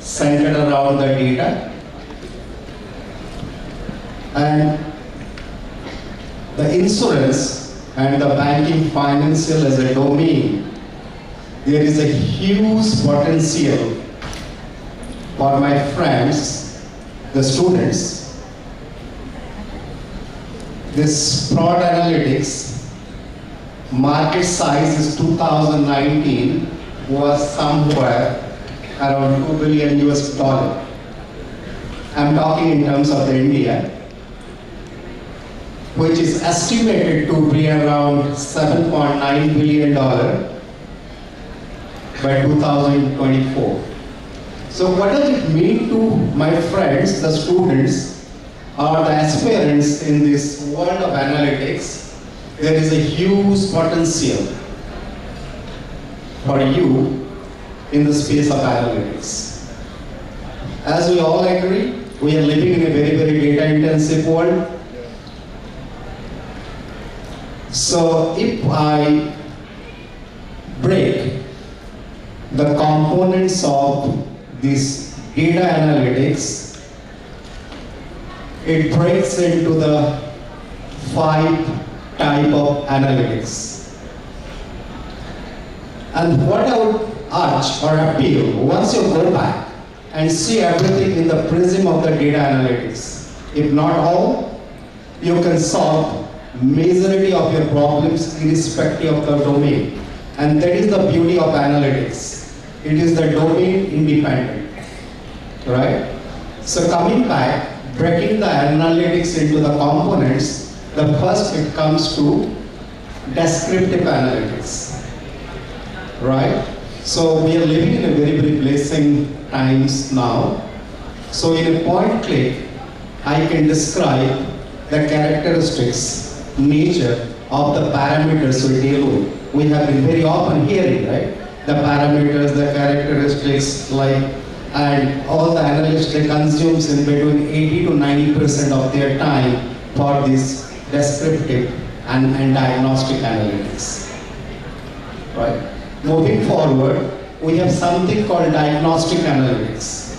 centered around the data. And the insurance and the banking financial as a domain, there is a huge potential for my friends, the students. This fraud analytics, market size is 2019 was somewhere around $2 billion US dollar. I'm talking in terms of the India, which is estimated to be around $7.9 billion by 2024. So what does it mean to my friends, the students, or the aspirants in this world of analytics? There is a huge potential for you in the space of analytics. As we all agree, we are living in a very, very data-intensive world. So if I break the components of this data analytics, it breaks into the 5 types of analytics. And what I would urge or appeal, once you go back and see everything in the prism of the data analytics, if not all, you can solve majority of your problems irrespective of the domain. And that is the beauty of analytics. It is the domain independent, right? So coming back, breaking the analytics into the components, the first it comes to descriptive analytics, right? So we are living in a very, very blessing times now. So in a point click, I can describe the characteristics, nature of the parameters we deal with. We have been very often hearing, right? The parameters, the characteristics, and all the analysts, they consumes in between 80 to 90% of their time for this descriptive and diagnostic analytics, right? Moving forward, we have something called diagnostic analytics.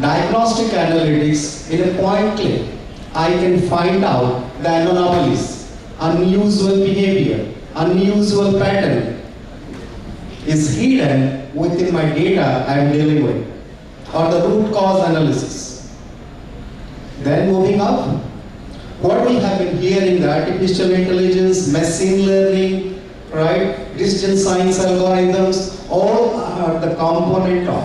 Diagnostic analytics, in a point click, I can find out the anomalies, unusual behavior, unusual pattern is hidden within my data I am dealing with, or the root cause analysis. Then moving up, what we have been hearing, the artificial intelligence, machine learning, right, decision science algorithms, all are the component of,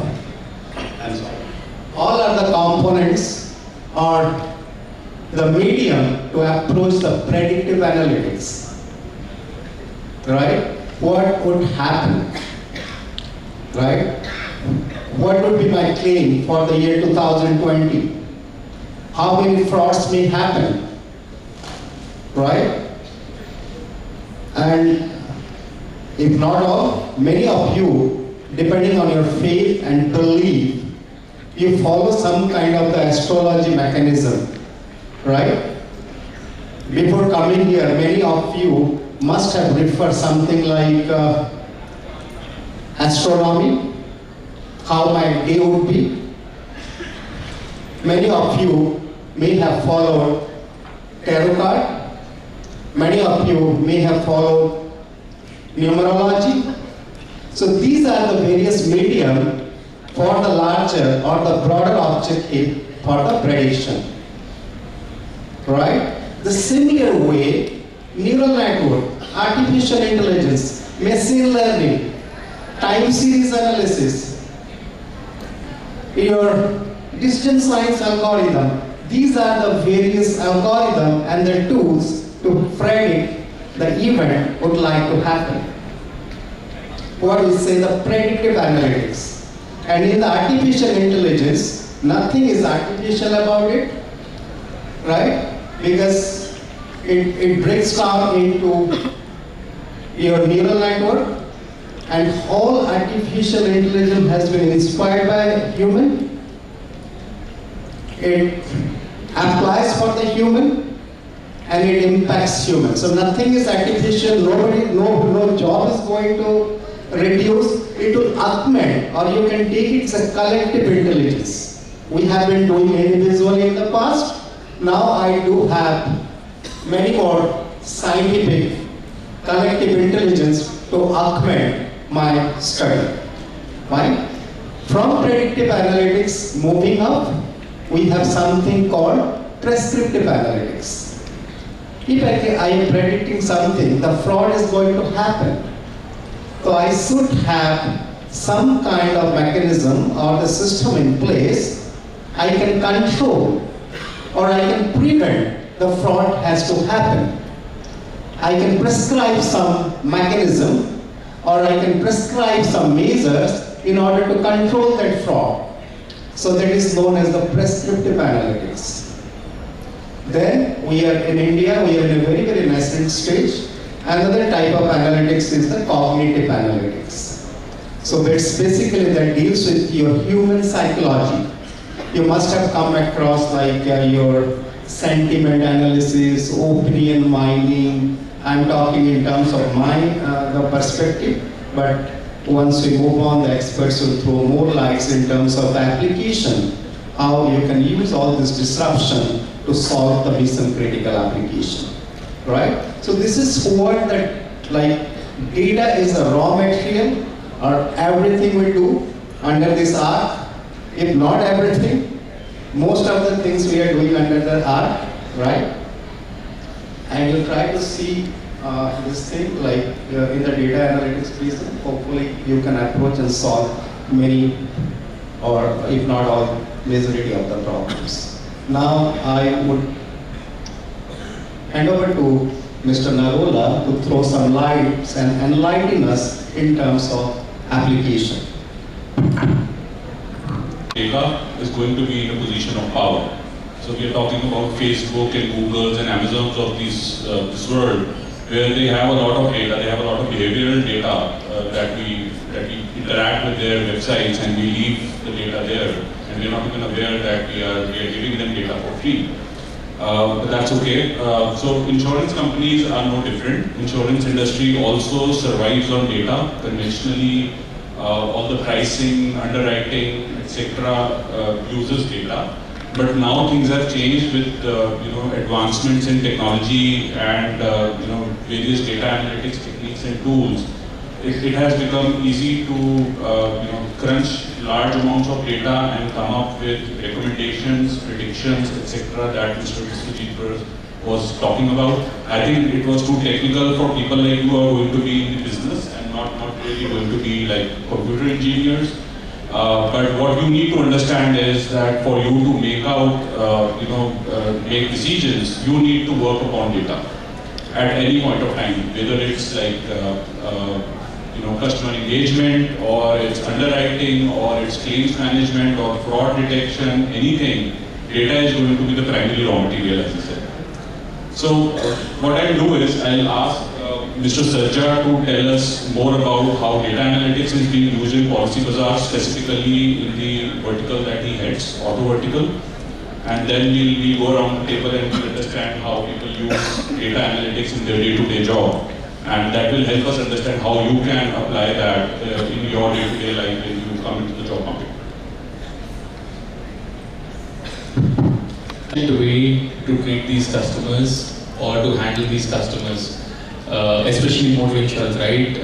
all are the components or the medium to approach the predictive analytics, right? What would happen, right? What would be my claim for the year 2020? How many frauds may happen, right? And if not all, many of you, depending on your faith and belief, you follow some kind of the astrology mechanism, right? Before coming here, many of you must have referred something like astronomy, how my day would be. Many of you may have followed tarot card. Many of you may have followed numerology. So these are the various medium for the larger or the broader objective for the prediction, right? The similar way, neural network, artificial intelligence, machine learning, time series analysis, your decision science algorithm, these are the various algorithms and the tools to predict the event would like to happen. What we say the predictive analytics. And in the artificial intelligence, nothing is artificial about it, right? Because it breaks down into your neural network, and whole artificial intelligence has been inspired by human. It applies for the human and it impacts human. So nothing is artificial, no job is going to reduce. it will augment, or you can take it as a collective intelligence. We have been doing individually in the past. Now I do have many more scientific collective intelligence to augment my study. Right? From predictive analytics moving up, we have something called prescriptive analytics. If I am predicting something, the fraud is going to happen. So I should have some kind of mechanism or the system in place. I can control or I can prevent the fraud has to happen. I can prescribe some mechanism or I can prescribe some measures in order to control that fraud. So that is known as the prescriptive analytics. Then we are in India, we are in a very, very nascent stage. Another type of analytics is the cognitive analytics. So that's basically that deals with your human psychology. You must have come across like your sentiment analysis, opinion mining. I'm talking in terms of my the perspective, but once we move on, the experts will throw more lights in terms of application, how you can use all this disruption to solve the mission critical application, right? So this is what that, like, data is a raw material, or everything we do under this arc. If not everything, most of the things we are doing under the arc, right? And you'll try to see this thing like in the data analytics piece. Hopefully you can approach and solve many, or if not all, majority of the problems. Now I would hand over to Mr. Narola to throw some lights and enlighten us in terms of application. Data is going to be in a position of power. So we are talking about Facebook and Googles and Amazons of this world, where they have a lot of data, they have a lot of behavioral data that we interact with their websites, and we leave the data there, and we're not even aware that we are giving them data for free. But that's okay. So insurance companies are no different. Insurance industry also survives on data. Conventionally, all the pricing, underwriting, etc. Uses data. But now things have changed with advancements in technology and various data analytics techniques and tools. It has become easy to crunch large amounts of data and come up with recommendations, predictions, etc. that Mr. Jeetpur was talking about. I think it was too technical for people like you who are going to be in the business and not really going to be like computer engineers. But what you need to understand is that for you to make out, make decisions, you need to work upon data at any point of time, whether it's like customer engagement, or it's underwriting, or it's claims management, or fraud detection, anything. Data is going to be the primary raw material, as I said. So what I'll do is I'll ask Mr. Sajja to tell us more about how data analytics is being used in Policybazaar, specifically in the vertical that he heads, auto vertical. And then we'll go around the table and we'll understand how people use data analytics in their day-to-day job. And that will help us understand how you can apply that in your day-to-day life when you come into the job market. The way to treat these customers or to handle these customers, especially motor insurance, right?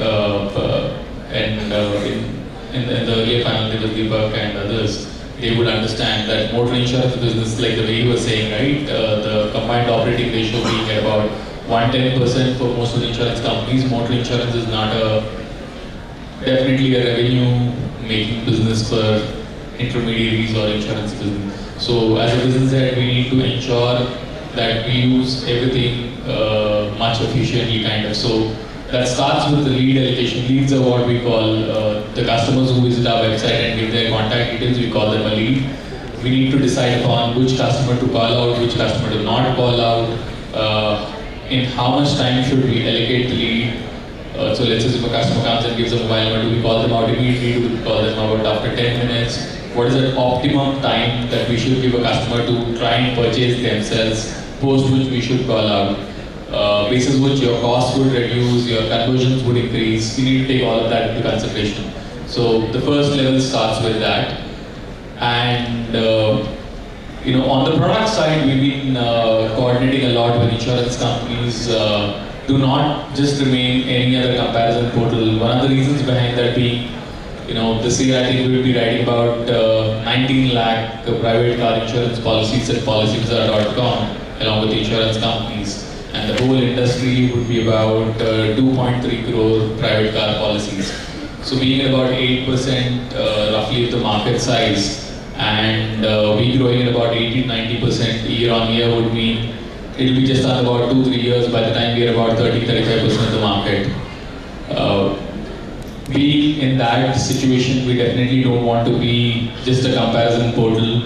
In the earlier panel, there was Deepak and others. They would understand that motor insurance business, like the way you were saying, right? The combined operating ratio being at about 110% for most of the insurance companies. Motor insurance is not definitely a revenue-making business for intermediaries or insurance business. So as a business head, we need to ensure that we use everything much efficiently, kind of. So that starts with the lead allocation. Leads are what we call the customers who visit our website and give their contact details. We call them a lead. We need to decide upon which customer to call out, which customer to not call out. In how much time should we allocate the lead? So let's say if a customer comes and gives a mobile number, do we call them out immediately? Do we call them out after 10 minutes? What is the optimum time that we should give a customer to try and purchase themselves, post which we should call out? Basis which your costs would reduce, your conversions would increase. You need to take all of that into consideration. So the first level starts with that. And on the product side, we've been coordinating a lot with insurance companies. Do not just remain any other comparison portal. One of the reasons behind that being, this year I think we will be writing about 19 lakh private car insurance policies at policybazaar.com along with insurance companies. And the whole industry would be about 2.3 crore private car policies. So being at about 8% roughly of the market size, and we growing at about 80-90% year on year would mean it will be just on about 2-3 years by the time we are about 30-35% of the market. Being in that situation, we definitely don't want to be just a comparison portal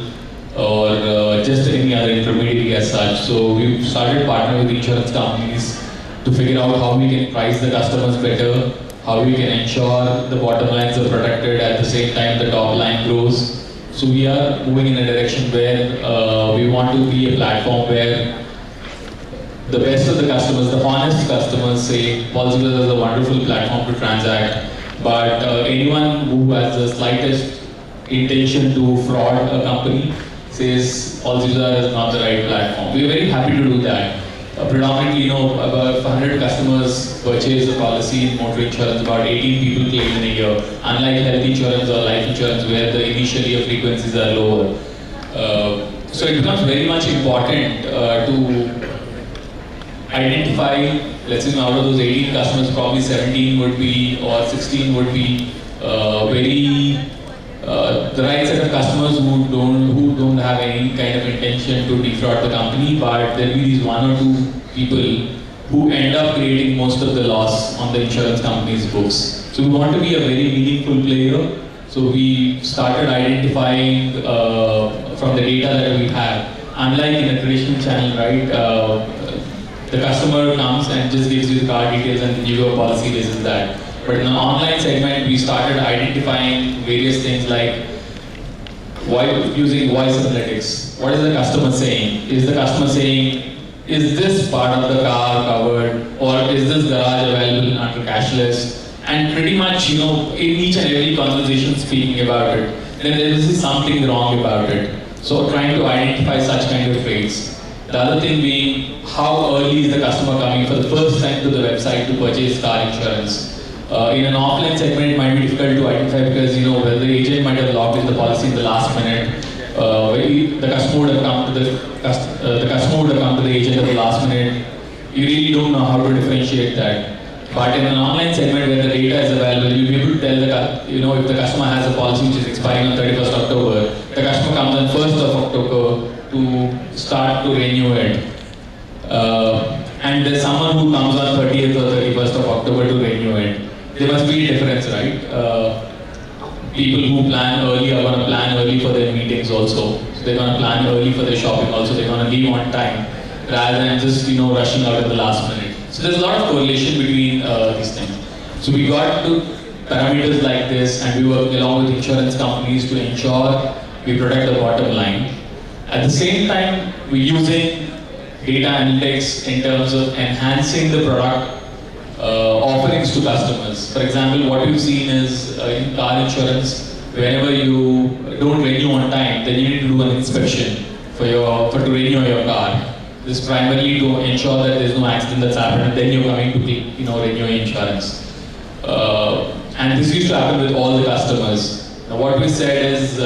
or just any other intermediary as such. So we've started partnering with insurance companies to figure out how we can price the customers better, how we can ensure the bottom lines are protected, at the same time the top line grows. So we are moving in a direction where we want to be a platform where the best of the customers, the honest customers say Policybazaar is a wonderful platform to transact, but anyone who has the slightest intention to fraud a company says Policybazaar is not the right platform. We are very happy to do that. Predominantly, about 100 customers purchase a policy in motor insurance, about 18 people claim in a year. Unlike health insurance or life insurance, where the initial year frequencies are lower. So it becomes very much important to identify, let's say out of those 18 customers, probably 17 would be, or 16 would be the right set of customers who don't have any kind of intention to defraud the company, but there'll be these 1 or 2 people who end up creating most of the loss on the insurance company's books. So we want to be a very meaningful player. So we started identifying from the data that we have. Unlike in a traditional channel, right? The customer comes and just gives you the card details and then you go policy basis that. But in the online segment, we started identifying various things like using voice analytics. What is the customer saying? Is the customer saying, is this part of the car covered, or is this garage available under cashless? And pretty much, in each and every conversation speaking about it, then there is something wrong about it. So trying to identify such kind of traits. The other thing being, how early is the customer coming for the first time to the website to purchase car insurance? In an offline segment, it might be difficult to identify because whether the agent might have logged in the policy in the last minute, the customer would have come to the agent at the last minute. You really don't know how to differentiate that. But in an online segment where the data is available, you'll be able to tell if the customer has a policy which is expiring on 31st October, the customer comes on 1st of October to start to renew it. And there's someone who comes on 30th or 31st of October to renew it. There must be a difference, right? People who plan early are going to plan early for their meetings also. So they're going to plan early for their shopping also. They're going to leave on time rather than just rushing out at the last minute. So there's a lot of correlation between these things. So we got to parameters like this, and we work along with insurance companies to ensure we protect the bottom line. At the same time, we're using data analytics in terms of enhancing the product offerings to customers. For example, what we've seen is in car insurance, whenever you don't renew on time, then you need to do an inspection to renew your car. This is primarily to ensure that there's no accident that's happened, and then you're coming to renew insurance. And this used to happen with all the customers. Now what we said is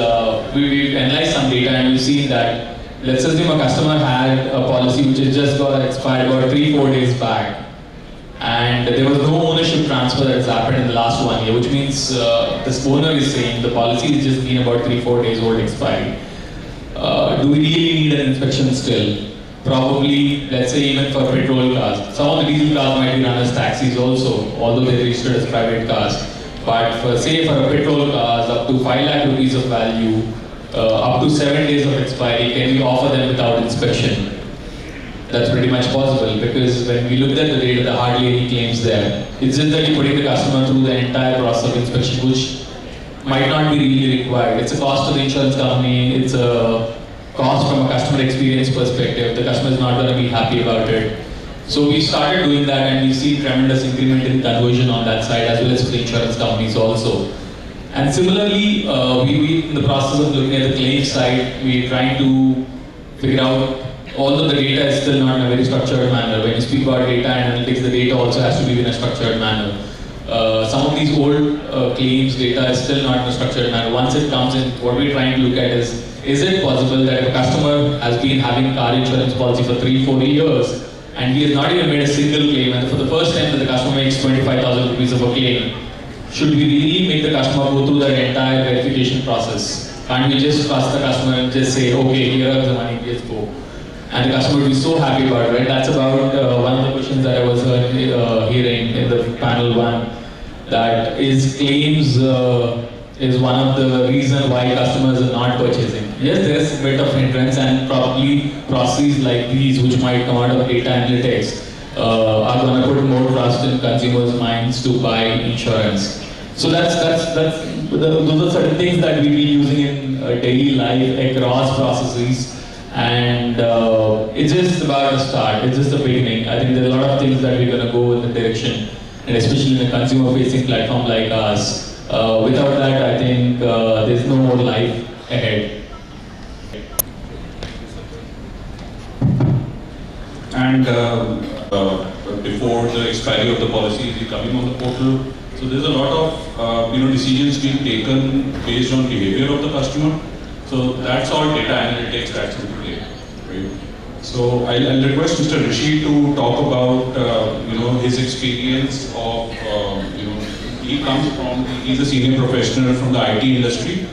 we've analyzed some data and we've seen that, let's assume a customer had a policy which has just got expired about 3-4 days back, and there was no ownership transfer that's happened in the last 1 year, which means this owner is saying the policy has just been about 3-4 days old expiry. Do we really need an inspection still? Probably, let's say even for petrol cars. Some of the diesel cars might be run as taxis also, although they're registered as private cars. But for a petrol cars up to 5 lakh rupees of value, up to 7 days of expiry, can we offer them without inspection? That's pretty much possible, because when we looked at the data, there are hardly any claims there. It's just that you're putting the customer through the entire process of inspection, which might not be really required. It's a cost to the insurance company, it's a cost from a customer experience perspective. The customer is not going to be happy about it. So we started doing that, and we've seen tremendous increment in conversion on that side, as well as for the insurance companies also. And similarly, we in the process of looking at the claim side, we're trying to figure out, although the data is still not in a very structured manner. When you speak about data analytics, the data also has to be in a structured manner. Some of these old claims data is still not in a structured manner. Once it comes in, what we're trying to look at is it possible that if a customer has been having car insurance policy for 3-4 years and he has not even made a single claim, and for the first time that the customer makes 25,000 rupees of a claim, should we really make the customer go through the entire verification process? Can't we just trust the customer and just say, okay, here are the money, let's go? And the customer will be so happy about it, right? That's about one of the questions that I was hearing in the panel one, that is claims is one of the reasons why customers are not purchasing. Yes, there's a bit of hindrance, and probably processes like these, which might come out of data analytics, are going to put more trust in consumers' minds to buy insurance. So those are certain things that we'll be using in daily life across processes. And it's just about a start, it's just the beginning. I think there's a lot of things that we're going to go in the direction, and especially in a consumer-facing platform like us. Without that, I think there's no more life ahead. And before the expiry of the policy is coming on the portal, so there's a lot of decisions being taken based on behavior of the customer. So that's all data analytics that's in play, right? So I'll request Mr. Rishi to talk about his experience of he's a senior professional from the IT industry.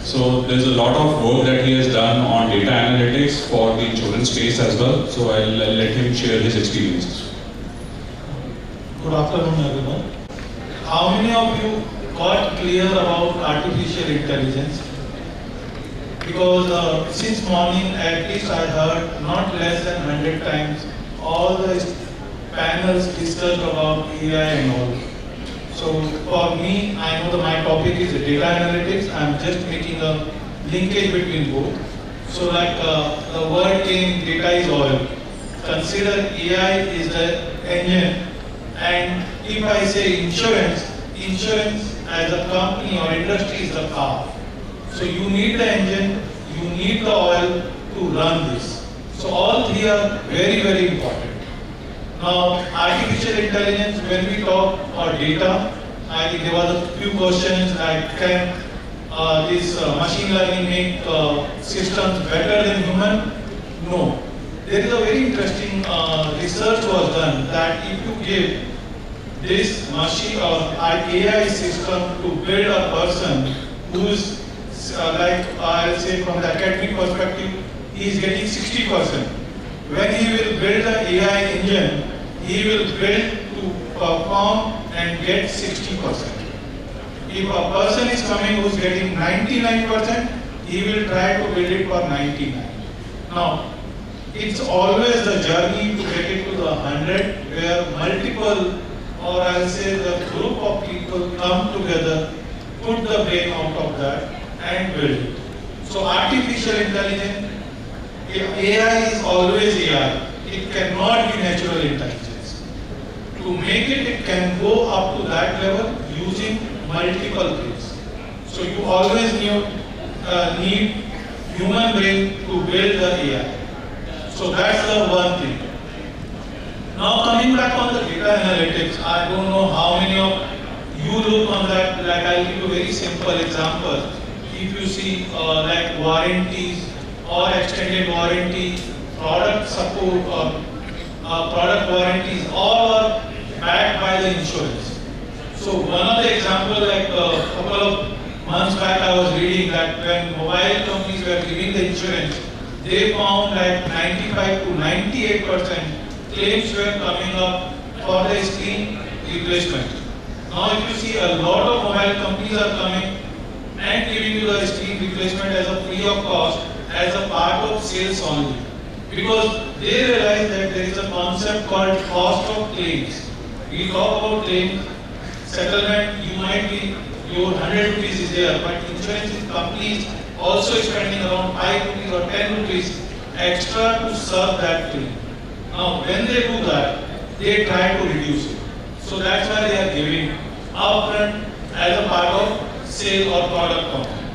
So there's a lot of work that he has done on data analytics for the insurance space as well. So I'll let him share his experiences. Good afternoon, everyone. How many of you got clear about artificial intelligence? Because since morning, at least I heard not less than 100 times all the panels discussed about AI and all. So for me, I know that my topic is data analytics. I'm just making a linkage between both. So like the word came, data is oil. Consider AI is the engine. And if I say insurance as a company or industry is the car. So you need the engine, you need the oil to run this. So all three are very, very important. Now, artificial intelligence, when we talk about data, I think there was a few questions like can this machine learning make systems better than human? No. There is a very interesting research was done that if you give this machine or AI system to build a person who is like I'll say from the academic perspective, he is getting 60%. When he will build the AI engine, he will build to perform and get 60%. If a person is coming who is getting 99%, he will try to build it for 99. Now, it's always the journey to get it to the 100 where multiple, or I'll say the group of people come together, put the brain out of that and build it. So artificial intelligence, AI is always AI. It cannot be natural intelligence. To make it, it can go up to that level using multiple things. So you always need human brain to build the AI. So that's the one thing. Now coming back on the data analytics, I don't know how many of you look on that. Like I'll give you a very simple example. If you see like warranties or extended warranty, product support or product warranties, all are backed by the insurance. So one of the examples, like a couple of months back I was reading that when mobile companies were giving the insurance, they found like 95 to 98% claims were coming up for the screen replacement. Now if you see, a lot of mobile companies are coming and giving you the screen replacement as a free of cost, as a part of sales only. Because they realize that there is a concept called cost of claims. We talk about claims, settlement, you might be, your 100 rupees is there, but insurance companies also spending around 5 rupees or 10 rupees extra to serve that claim. Now when they do that, they try to reduce it. So that's why they are giving upfront as a part of sale or product company.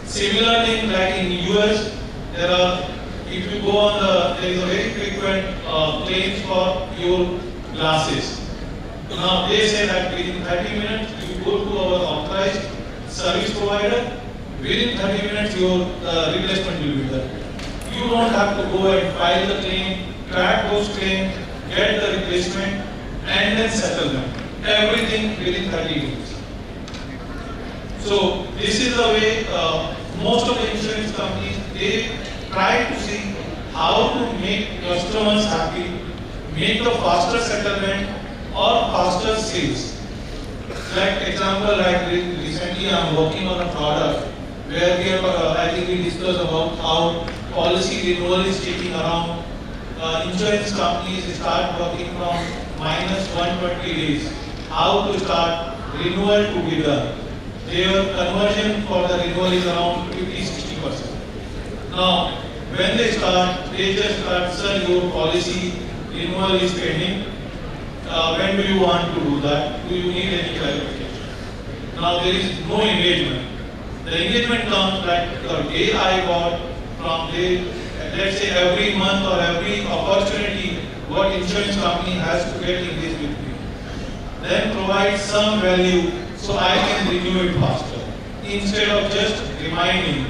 Similar thing like in US, there are, if you go on there is a very frequent claims for your glasses. Now they say that within 30 minutes you go to our authorized service provider, within 30 minutes your replacement will be there. You don't have to go and file the claim, track those claims, get the replacement and then settle them. Everything within 30 minutes. So this is the way most of the insurance companies, they try to see how to make customers happy, make the faster settlement or faster sales. Like example, like recently I am working on a product where we have, I think we discussed about how policy renewal is taking around, insurance companies start working from minus 120 days, how to start renewal to be done. Their conversion for the renewal is around 50-60%. Now, when they start, they just start, sir, your policy renewal is pending. When do you want to do that? Do you need any clarification? Now, there is no engagement. The engagement comes that the day I got from the, let's say every month or every opportunity, what insurance company has to get engaged with me. Then provide some value so I can renew it faster. Instead of just reminding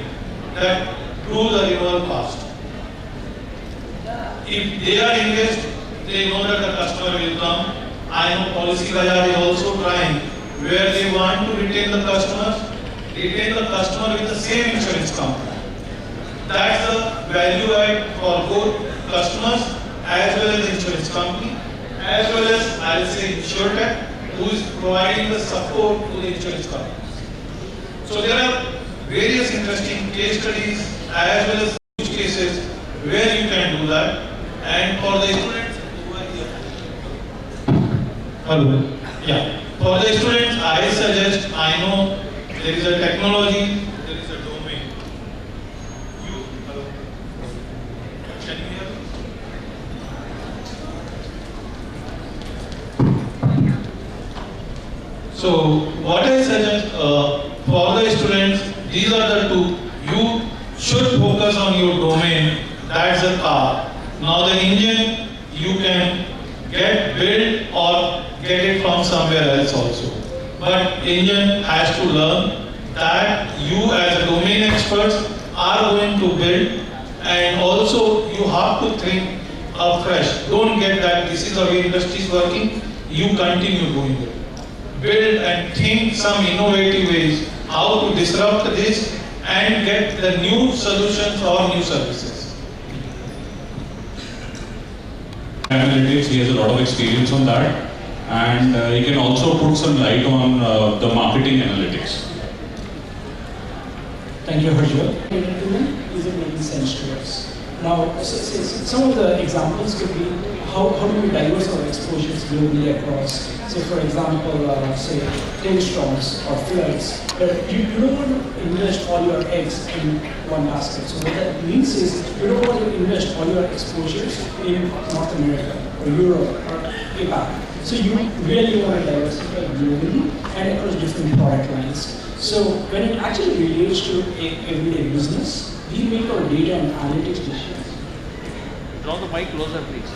that do the renewal fast. If they are engaged, they know that the customer will come. I know Policy Bazaar is also trying where they want to retain the customer with the same insurance company. That's the value add for both customers as well as the insurance company, as well as I'll say InsurTech, who is providing the support to the insurance company. So there are various interesting case studies as well as use cases where you can do that. And for the students who are here, hello, yeah. For the students, I suggest, I know there is a technology, there is a domain. You, hello, can you hear me? So what I suggest for the students, these are the two. You should focus on your domain, that's the car. Now the engine, you can get built or get it from somewhere else also. But engine has to learn that you as a domain experts are going to build, and also you have to think afresh. Don't get that this is the way industry is working, you continue doing it. Build and think some innovative ways how to disrupt this and get the new solutions or new services. Analytics, he has a lot of experience on that, and he can also put some light on the marketing analytics. Thank you, Harjwal. Is it making sense to us? Now, some of the examples could be how do we diverse our exposures globally across, say for example, say hailstorms or floods. But you don't want to invest all your eggs in one basket. So what that means is you don't want to invest all your exposures in North America or Europe or APAC. So you really want to diversify globally and across different product lines. So when it actually relates to everyday business, we make our data and analytics decisions. Draw the mic closer, please.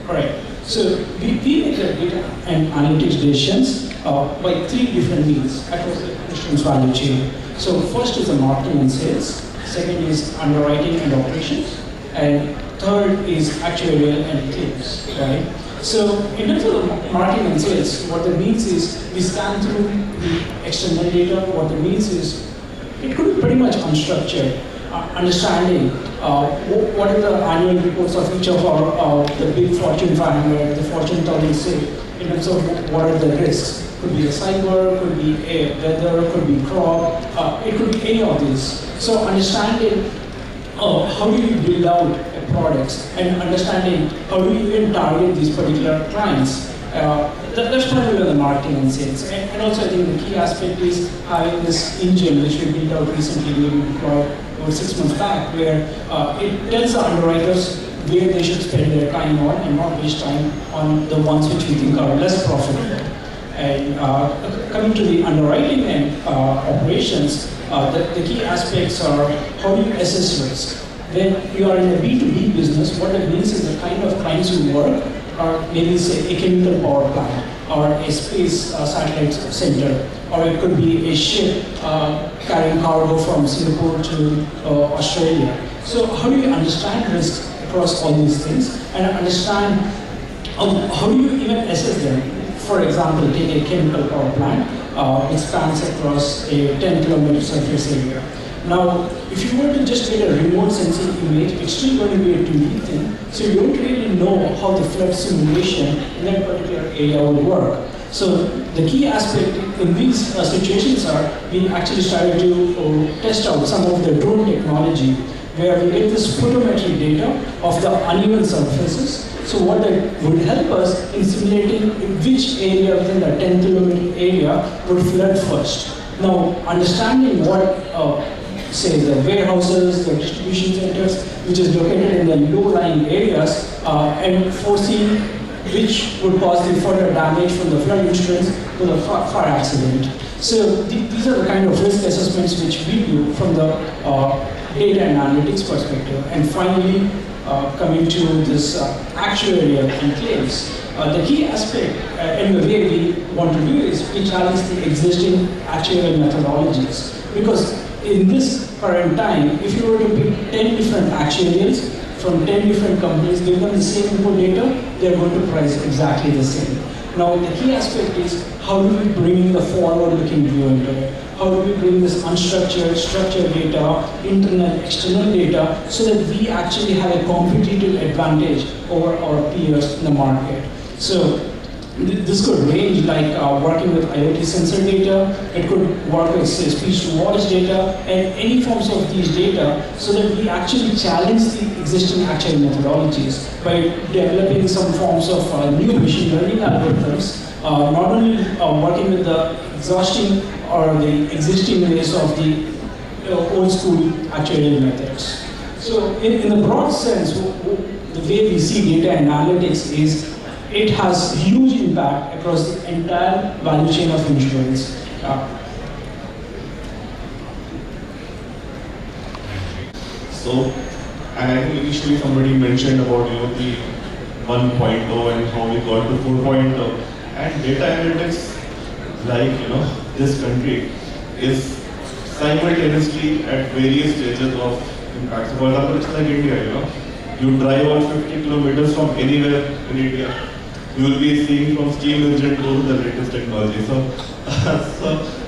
Alright, so we make our data and analytics decisions by three different means across the insurance value chain. So first is the marketing and sales, second is underwriting and operations, and third is actuarial and claims, right? So in terms of the marketing and sales, what that means is we scan through the external data. What that means is it could be pretty much unstructured, understanding what are the annual reports of each of our the big Fortune 500, the Fortune 1000 say, in terms of what are the risks. Could be a cyber, could be a weather, could be crop, it could be any of these. So understanding how do you build out products and understanding how do you even target these particular clients. That's primarily the marketing and sales. And also I think the key aspect is having this engine which we built out recently, we deployed over 6 months back, where it tells the underwriters where they should spend their time on and not waste time on the ones which we think are less profitable. And coming to the underwriting and operations, the key aspects are how do you assess risk? When you are in a B2B business, what it means is the kind of clients you work are maybe say a chemical power plant or a space satellite center, or it could be a ship carrying cargo from Singapore to Australia. So how do you understand risk across all these things and understand how do you even assess them? For example, take a chemical power plant which spans across a 10-kilometer surface area. Now, if you were to just get a remote sensing image, it's still going to be a 2D thing, so you don't really know how the flood simulation in that particular area will work. So the key aspect in these situations are we actually started to test out some of the drone technology where we get this photometric data of the uneven surfaces. So what that would help us in simulating which area within the 10-kilometer area would flood first. Now, understanding what say the warehouses, the distribution centers, which is located in the low-lying areas, and foreseeing which would cause the further damage from the flood insurance to the fire accident. So these are the kind of risk assessments which we do from the data and analytics perspective. And finally, coming to this actuarial and claims. The key aspect and the way we want to do is we challenge the existing actuarial methodologies, because in this current time, if you were to pick 10 different actuarials from 10 different companies, give them the same input data, they're going to price exactly the same. Now, the key aspect is how do we bring the forward-looking view into it? How do we bring this unstructured, structured data, internal, external data, so that we actually have a competitive advantage over our peers in the market? So this could range like working with IoT sensor data, it could work with say, speech-to-voice data, and any forms of these data, so that we actually challenge the existing actual methodologies by developing some forms of new machine learning algorithms, not only working with the exhausting or the existing ways of the old school actuarial methods. So in the broad sense, the way we see data analytics is it has huge impact across the entire value chain of insurance. So, and I think initially somebody mentioned about the 1.0 and how we got to 4.0, and data analytics, like this country, is simultaneously at various stages of impact. So, for example, it's like India. You drive on 50 kilometers from anywhere in India, you will be seeing from steam engine to the latest technology. So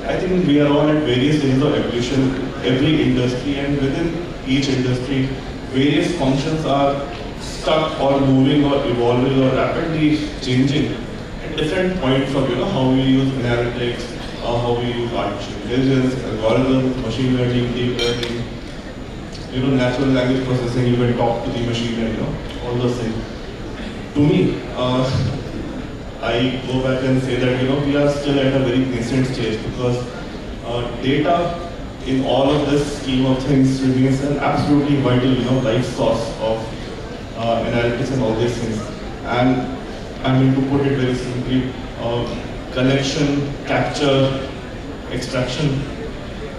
I think we are all at various stages of evolution, every industry, and within each industry, various functions are stuck or moving or evolving or rapidly changing at different points of how we use analytics, how we use artificial intelligence, algorithms, machine learning, deep learning, natural language processing. You can talk to the machine and all those things. To me, I go back and say that we are still at a very nascent stage, because data in all of this scheme of things remains an absolutely vital life source of analytics and all these things. And I mean, to put it very simply, collection, capture, extraction,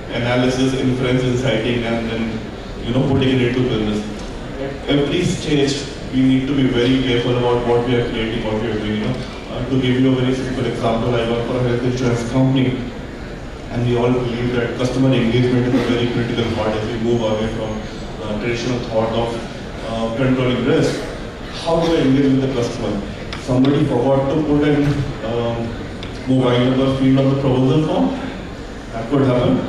analysis, inference, inciting, and then putting it into business. At every stage, we need to be very careful about what we are creating, what we are doing. To give you a very simple example, I work for a health insurance company, and we all believe that customer engagement is a very critical part as we move away from traditional thought of controlling risk. How do I engage with the customer? Somebody forgot to put in mobile number field on the proposal form. That could happen.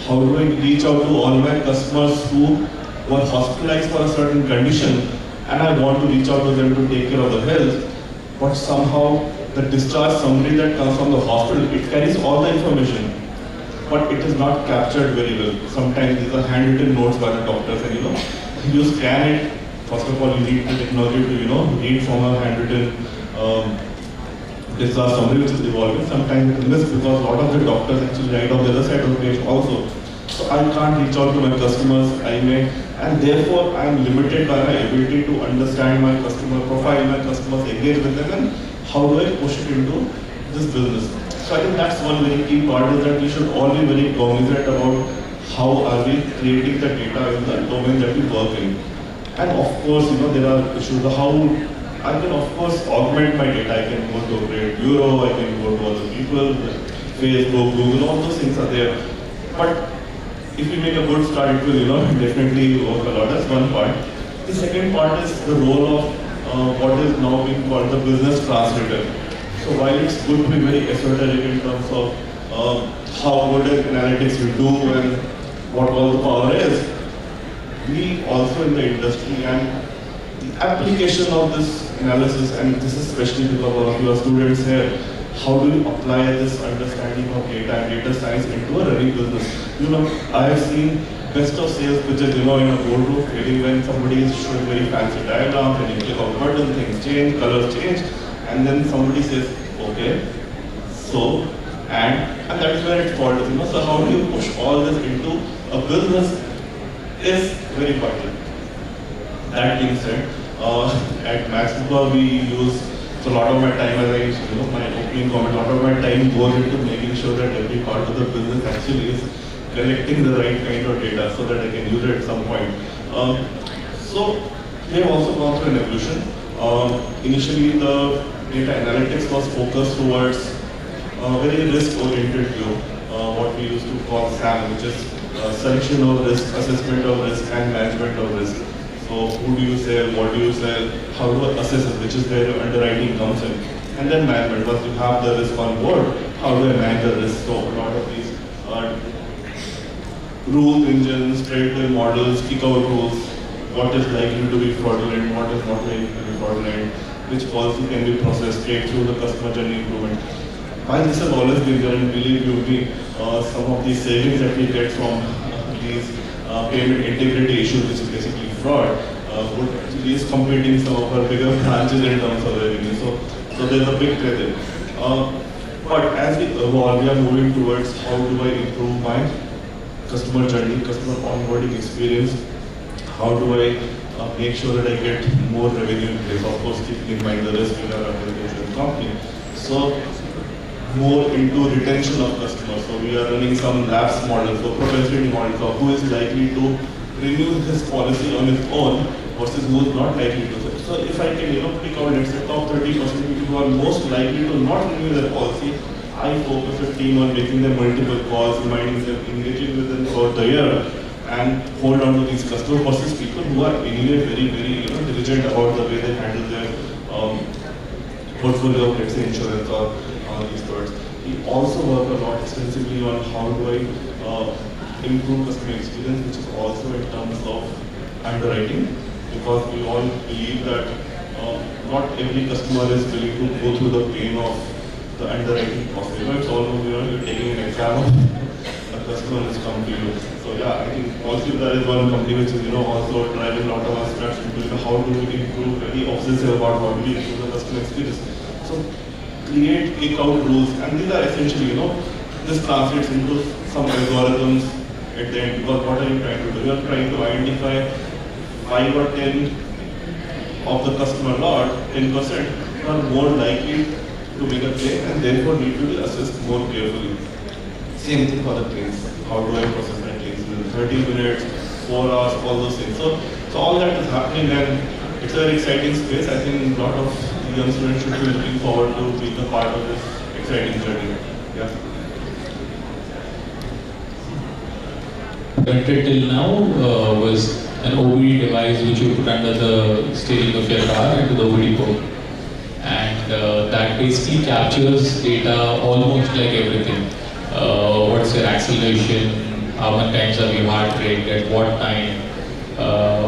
How do I reach out to all my customers who were hospitalized for a certain condition, and I want to reach out to them to take care of the health, but somehow the discharge summary that comes from the hospital, it carries all the information, but it is not captured very well. Sometimes these are handwritten notes by the doctors, and you scan it. First of all, you need the technology to read from a handwritten discharge summary which is evolving. Sometimes it is missed because a lot of the doctors actually write on the other side of the page also. So I can't reach out to my customers, and therefore I am limited by my ability to understand my customer profile, my customers, engage with them, and how do I push it into this business. So I think that's one very key part, is that we should all be very cognizant about how are we creating the data in the domain that we work in. And of course, there are issues of how I can of course augment my data. I can go to a great bureau, I can go to other people, Facebook, Google, all those things are there. But if we make a good start, it will definitely work a lot. That's one part. The second part is the role of what is now being called the business translator. So while it's good to be very esoteric in terms of how good analytics we do and what all the power is, we also in the industry and the application of this analysis, and this is especially because of your students here, how do you apply this understanding of data and data science into a running business? I have seen best of sales pitches, in a boardroom failing when somebody is showing very fancy diagrams and you click on button, things change, colors change, and then somebody says, okay, so, and that is where it falls, So how do you push all this into a business is very vital. That being said, at Maxbupa we use, so a lot of my time, as I, my opening comment, a lot of my time goes into making sure that every part of the business actually is collecting the right kind of data so that I can use it at some point. So we have also gone through an evolution. Initially the data analytics was focused towards a very risk-oriented view, what we used to call SAM, which is selection of risk, assessment of risk, and management of risk. So who do you sell, what do you sell, how do I assess it, which is where your underwriting comes in. And then management, once you have the risk on board, how do I manage the risk? So a lot of these rule engines, predictive models, kick-out rules, what is likely to be fraudulent, what is not likely to be fraudulent, which policy can be processed straight through the customer journey improvement. While this has always been there, and believe you me, some of these savings that we get from these payment integrity issues, which is basically fraud, would actually is competing some of our bigger branches in terms of revenue. So there's a big threat there. But as we evolve, we are moving towards how do I improve my customer journey, customer onboarding experience, how do I make sure that I get more revenue in place, of course keeping in mind the risk in our insurance company. So more into retention of customers. So we are running some lapse models, so propensity models of who is likely to renew his policy on his own versus who is not likely to. So if I can pick out, let's say, top 30% people who are most likely to not renew their policy, I focus a team on making them multiple calls, reminding them, engaging with them throughout the year, and hold on to these customers versus people who are anyway very diligent about the way they handle their portfolio of, let's say, insurance or these products. We also work a lot extensively on how do I improve customer experience, which is also in terms of underwriting, because we all believe that not every customer is willing to go through the pain of the underwriting process. It's almost you're taking an exam of a customer has come to you. So yeah, I think also there is one company which is also driving a lot of our steps into how do we improve, very obsessive about how do we improve the customer experience. So create kick-out rules, and these are essentially, this translates into some algorithms at the end, because what are you trying to do? You are trying to identify 5 or 10 of the customer lot, 10% are more likely to make a claim and therefore need to be assessed more carefully. Same thing for the claims. How do I process my claims in 30 minutes, 4 hours, all those things. So all that is happening, and it's a very exciting space. I think a lot of young students should be looking forward to being a part of this exciting journey. Yeah. Invented till now was an OBD device which you put under the steering of your car into the OBD port. And that basically captures data almost like everything. What's your acceleration, how many times have you heart rate, at what time,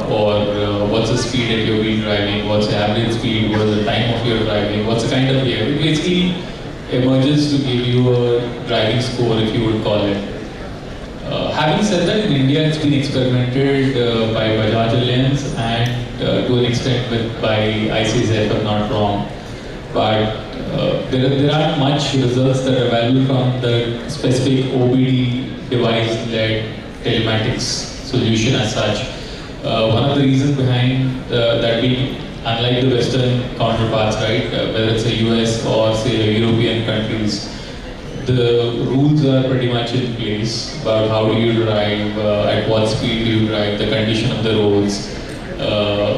or what's the speed that you've been driving, what's the average speed, what is the time of your driving, what's the kind of behavior. It basically emerges to give you a driving score, if you would call it. Having said that, in India it's been experimented by Bajaj Allianz and to an extent by ASIBAS, if I'm not wrong. But there aren't much results that are available from the specific OBD device-led telematics solution as such. One of the reasons behind that being unlike the Western counterparts, right, whether it's a US or say European countries, the rules are pretty much in place about how do you drive, at what speed do you drive, the condition of the roads,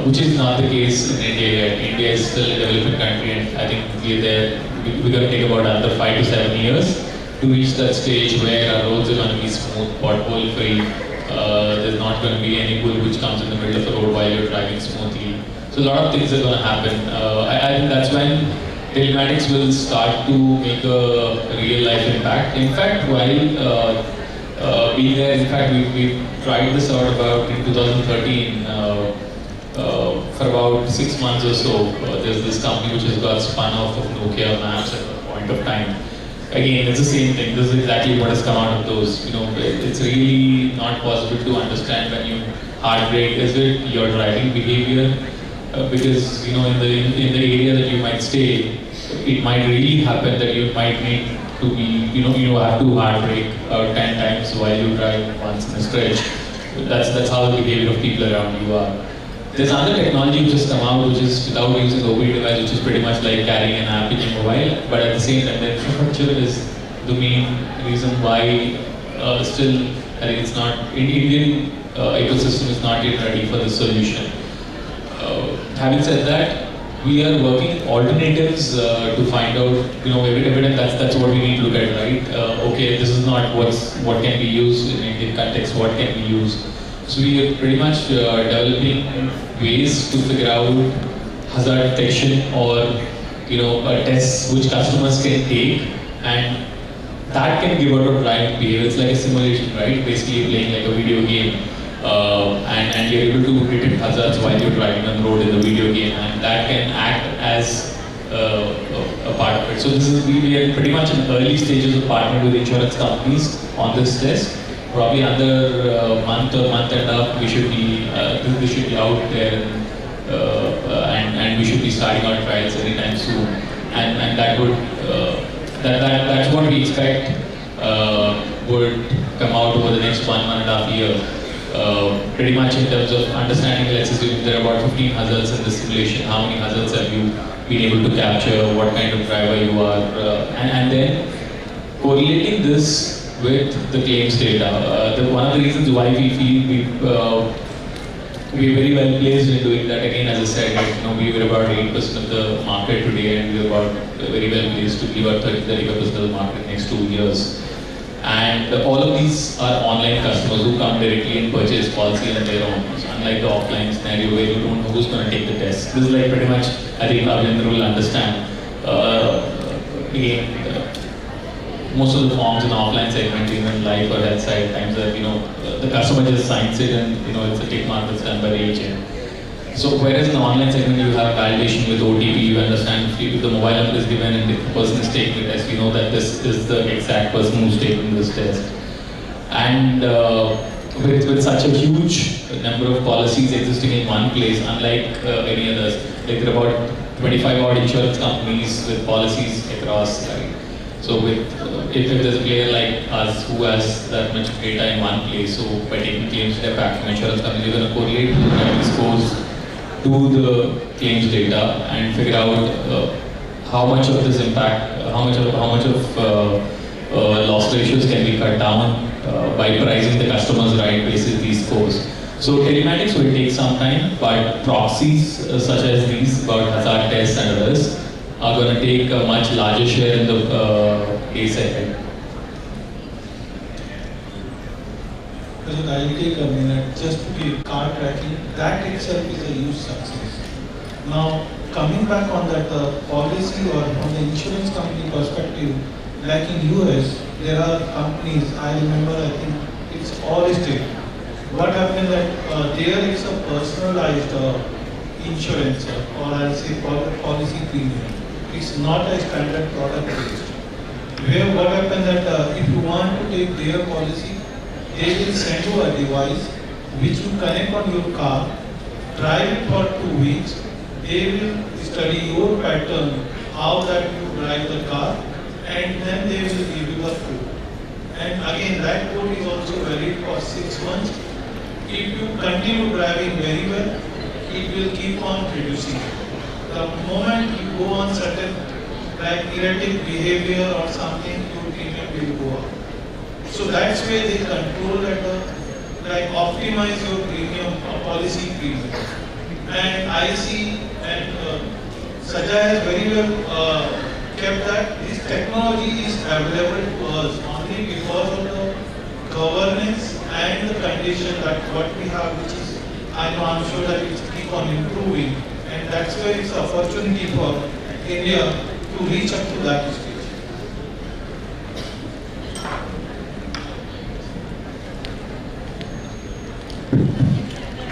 which is not the case in India yet. India is still a developing country, and I think we're going to take about another 5 to 7 years to reach that stage where our roads are going to be smooth, pothole free. There's not going to be any bull which comes in the middle of the road while you're driving smoothly. So a lot of things are going to happen. I think that's when telematics will start to make a real life impact. In fact, while being there, in fact, we tried this out about in 2013 for about 6 months or so. There's this company which has got spun off of Nokia Maps at a point of time. Again, it's the same thing. This is exactly what has come out of those. You know, it's really not possible to understand when you hard brake. Is it your driving behavior? Because you know, in the area that you might stay, it might really happen that you might need to be, you have to hard brake 10 times while you drive once in a stretch. That's how the behavior of people around you are. There's another technology which has come out, which is without using the OBD device, which is pretty much like carrying an app in your mobile, but at the same time, the infrastructure is the main reason why still, I think it's not, Indian ecosystem is not yet ready for this solution. Having said that, we are working alternatives to find out, evidence. That's what we need to look at, right? Okay, this is not what can be used in Indian context. What can be used? So we are pretty much developing ways to figure out hazard detection or a test which customers can take, and that can give out a driving behavior. It's like a simulation, right? Basically, playing like a video game. And you're able to detect hazards while you're driving on the road in the video game, and that can act as a part of it. So we are pretty much in early stages of partnering with insurance companies on this test. Probably under a month or month and a half, we should be this should be out there, and we should be starting our trials anytime soon. And that would that's what we expect would come out over the next 1.5 years. Pretty much in terms of understanding, let's assume there are about 15 hazards in the simulation. How many hazards have you been able to capture? What kind of driver you are? And then correlating this with the claims data. One of the reasons why we feel we're very well placed in doing that, again, as I said, we were about 8% of the market today, and we're about very well placed to give out 30-35% of the market next 2 years. And all of these are online customers who come directly and purchase policy on their own. So unlike the offline scenario where you don't know who's going to take the test. This is like pretty much, I think Abhindra will understand. Again, most of the forms in the offline segment, even life or health side, times that the customer just signs it and it's a tick mark that's done by the agent. So whereas in the online segment you have validation with OTP, you understand if the mobile number is given and if the person is taking the test, you know that this is the exact person who's taking this test. And with such a huge number of policies existing in one place, unlike any others, like there are about 25 odd insurance companies with policies across, right? So with if there's a player like us who has that much data in one place, so by taking claims data back from insurance companies, we're going to correlate the driving scores to the claims data and figure out how much of this impact, how much of loss ratios can be cut down by pricing the customers right basis these scores. So telematics will take some time, but proxies such as these about hazard tests and others are going to take a much larger share in the days ahead. I'll take a minute just to give car tracking. That itself is a huge success. Now, coming back on that policy or from the insurance company perspective, like in US, there are companies, I remember, I think it's Allstate. What happened that there is a personalized insurance or I'll say policy premium. It's not a standard product based. Where what happened that if you want to take their policy, they will send you a device which will connect on your car, drive it for 2 weeks. They will study your pattern, how that you drive the car, and then they will give you the code. And again, that code is also valid for 6 months. If you continue driving very well, it will keep on reducing. The moment you go on certain like erratic behavior or something, your premium will go up. So that's where they control at like optimize your premium or policy premium. And I see and Sajay has very well kept that this technology is available to us only because of the governance and the condition that what we have, which is, I'm sure that it's keep on improving. And that's where it's an opportunity for India to reach up to that stage.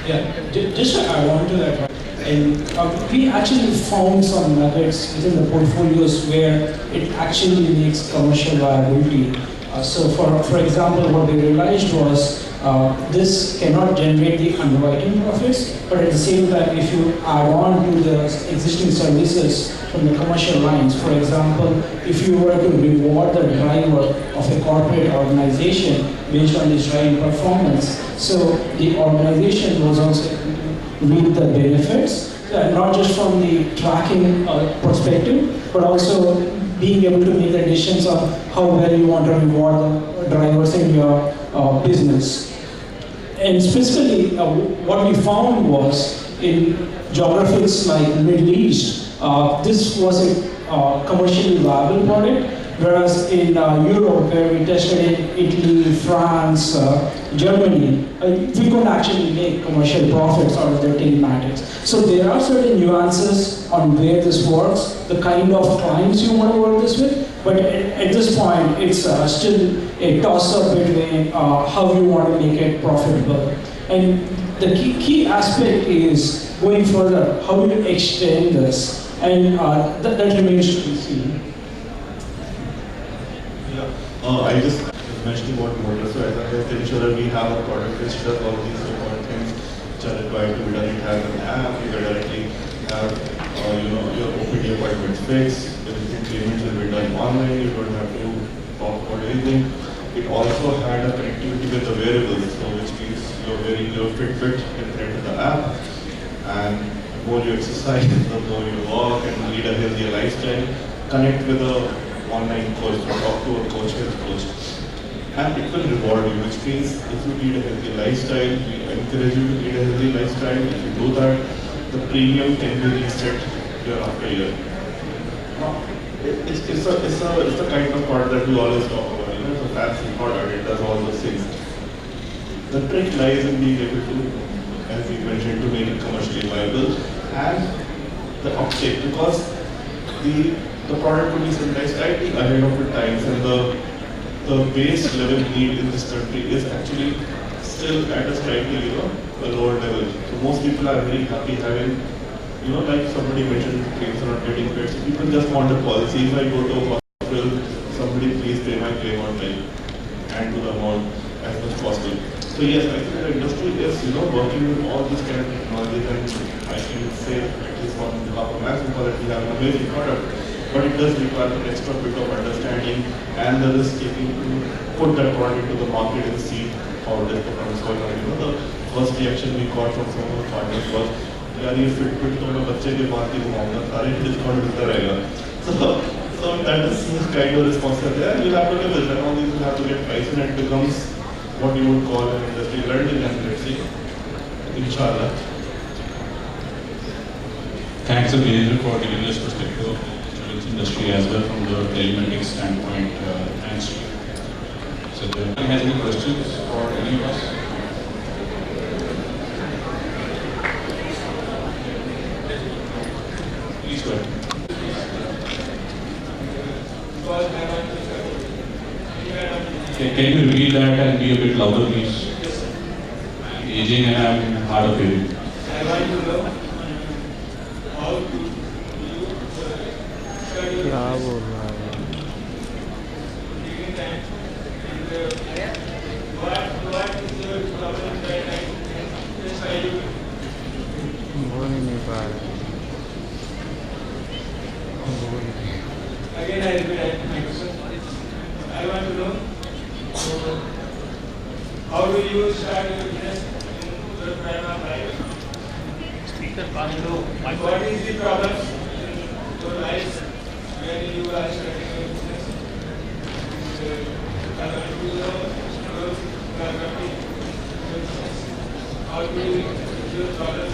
Yeah, just to add on to that, and we actually found some nuggets within the portfolios where it actually makes commercial viability. So for example, what we realized was this cannot generate the underwriting profits, but at the same time, if you add on to the existing services from the commercial lines, for example, if you were to reward the driver of a corporate organization based on his driving performance, so the organization was also reap the benefits, not just from the tracking perspective, but also being able to make the decisions on how well you want to reward the drivers in your business. And specifically, what we found was in geographies like Middle East, this was a commercially viable product, whereas in Europe, where we tested in Italy, France, Germany, we couldn't actually make commercial profits out of the telematics. So there are certain nuances on where this works, the kind of clients you want to work this with, but at this point, it's still a toss-up between how you want to make it profitable. And the key aspect is going further, how do you extend this? And that remains to be seen. I just mentioned about motor. So as a health insurer, we have a product which does all these important things which are required to be done. It has an app. You can directly have your OPD appointments fixed. Everything payments will be done online. You don't have to talk about anything. It also had a connectivity with the wearables, so which means you're wearing your Fitbit connected to the app, and the more you exercise, the more you walk and lead a healthier lifestyle. Connect with a online coach, or talk to a coach, health coach, and it will reward you, which means if you lead a healthy lifestyle, we encourage you to lead a healthy lifestyle. If you do that, the premium can be reset year after year. It's a kind of product that we always talk about. It's a fancy product, it does all those things. The trick lies in being able to, as we mentioned, to make it commercially viable and the uptake, because the product could be synthesized slightly ahead of the times, and the base level need in this country is actually still at a slightly a lower level. So most people are very happy having, like somebody mentioned, claims are not getting paid. So people just want a policy. If I go to a hospital, somebody please pay my claim on time and to the amount as much possible. So yes, I think the industry is working with all these kind of technologies, and I can say at least on behalf of Max that we have an amazing product. But it does require an extra bit of understanding and the risk taking to put that product into the market and see how it is performance going on. The first reaction we got from some of the partners was, यार ये Fitbit तो मैं बच्चे के बाद ही घुमाऊंगा, सारे discount मिलता रहेगा. So that is kind of responsibility. Yeah, you'll have to live with it. All these will have to get priced, and it becomes what you would call an industry learning, and let's see, inshallah. Thanks again for giving us perspective of the insurance industry as well from the telematics standpoint. Thanks. So, do you have any questions for any of us? Please go ahead. Can you repeat that and be a bit louder, please? I'm aging and I'm hard of hearing. I want to know how to use क्या बोल रहा है what is your problem that I just I do बोल ही नहीं पा रहा again I repeat my question. I want to know How do you start your business in your prime of life? Speaker can't do my What is the problem in your life when you are starting your business? How do you your problem?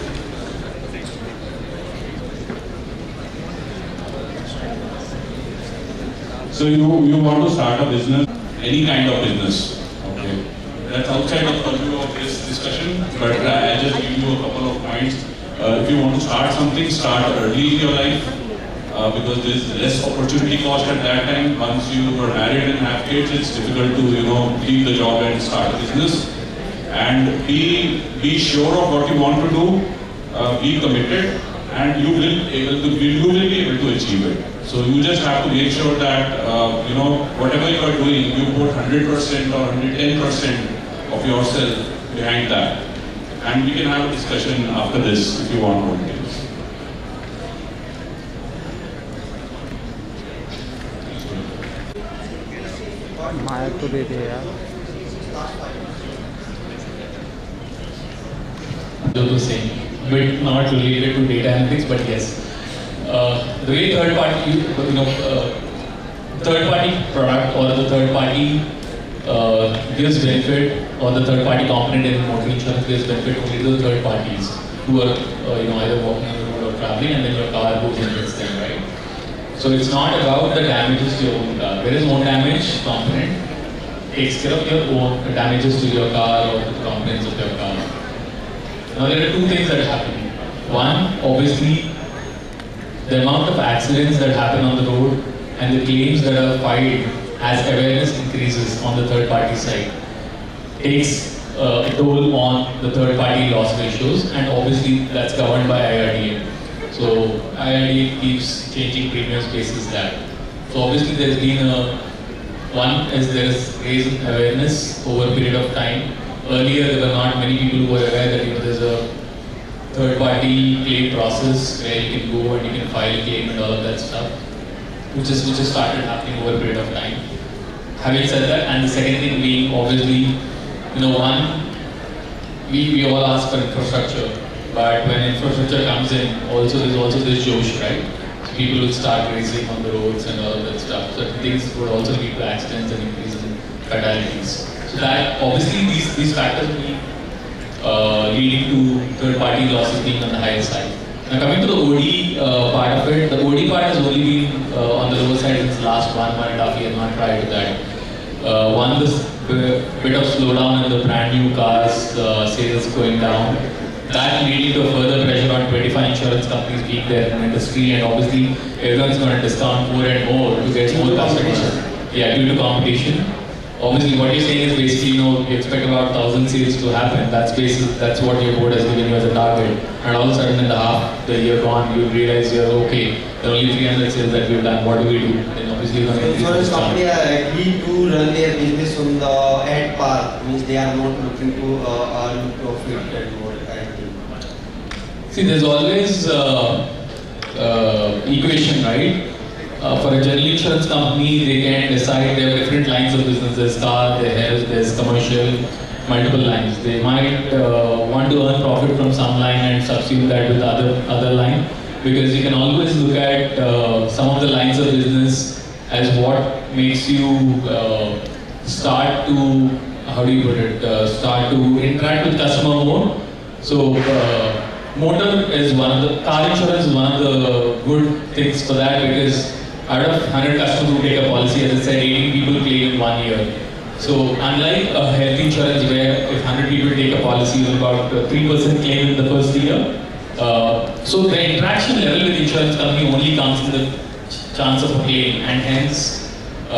So you want to start a business, any kind of business, okay? That's outside of the purview of this discussion, but I'll just give you a couple of points. If you want to start something, start early in your life, because there's less opportunity cost at that time. Once you are married and have kids, it's difficult to leave the job and start a business. And be sure of what you want to do, be committed, and you will be able to achieve it. So you just have to make sure that whatever you are doing, you put 100% or 110% of yourself behind that. And we can have a discussion after this if you want more details. माया तो दे दे यार The same, but not related to data analytics, but yes. The way third-party product or the third-party gives benefit, or the third-party component in motor insurance gives benefit only to the third parties who are either walking on the road or traveling, and then your car goes and hits them, right? So it's not about the damages to your own car. There is no damage component. Takes care of your own damages to your car or the components of your car. Now there are two things that happen. One, obviously, the amount of accidents that happen on the road and the claims that are filed as awareness increases on the third party side takes a toll on the third party loss ratios, and obviously that's governed by IRDA. So IRDA keeps changing premiums basis that. So obviously there's been there is raising awareness over a period of time. Earlier there were not many people who were aware that there's a third-party claim process where you can go and you can file a claim and all of that stuff, which has started happening over a period of time. Having said that, and the second thing being obviously, we all ask for infrastructure, but when infrastructure comes in, there's also this Josh, right? So people will start racing on the roads and all of that stuff. So things would also lead to accidents and increase in fatalities. So that obviously these factors will be leading to third-party losses being on the higher side. Now coming to the OD part of it, the OD part has only been on the lower side since last 1.5 years, not prior to that. One, this bit of slowdown in the brand new cars sales going down. That leading to a further pressure on 25 insurance companies being there in the industry, and obviously everyone's going to discount more and more to get more customers. Yeah, due to competition. Obviously, what you're saying is basically, you expect about 1,000 sales to happen. That's what your board has given you as a target. And all of a sudden, in the year gone, you realize there are only 300 sales that we've done. What do we do? Then obviously, you're going to increase insurance company are agreed to run their business on the ad path, means they are not looking to earn profit and more kind of thing. See, there's always equation, right? For a general insurance company, they can decide there are different lines of business. There's car, there's health, there's commercial, multiple lines. They might want to earn profit from some line and substitute that with other line, because you can always look at some of the lines of business as what makes you start to, start to interact with customer more. So car insurance is one of the good things for that, because out of 100 customers who take a policy, as I said, 80 people claim in 1 year. So unlike a health insurance where if 100 people take a policy, you about 3% claim in the first year. So the interaction level with insurance company only comes in the chance of a claim, and hence a